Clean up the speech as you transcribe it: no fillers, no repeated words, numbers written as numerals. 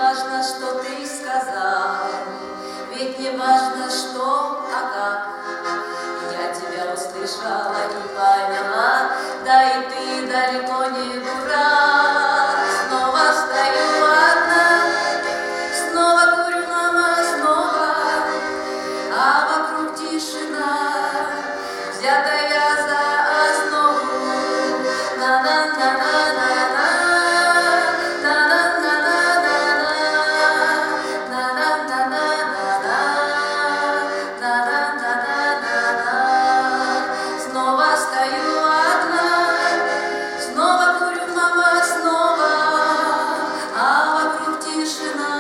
важно, что ты сказал, ведь не важно, что, а как. Я тебя услышала и поняла, да и ты далеко не дурак. Снова встаю одна, снова курю, мама, снова, а вокруг тишина, взятая за основу. На-на-на-на-на-на. Снова стою одна, снова курю, мама, снова, а вокруг тишина.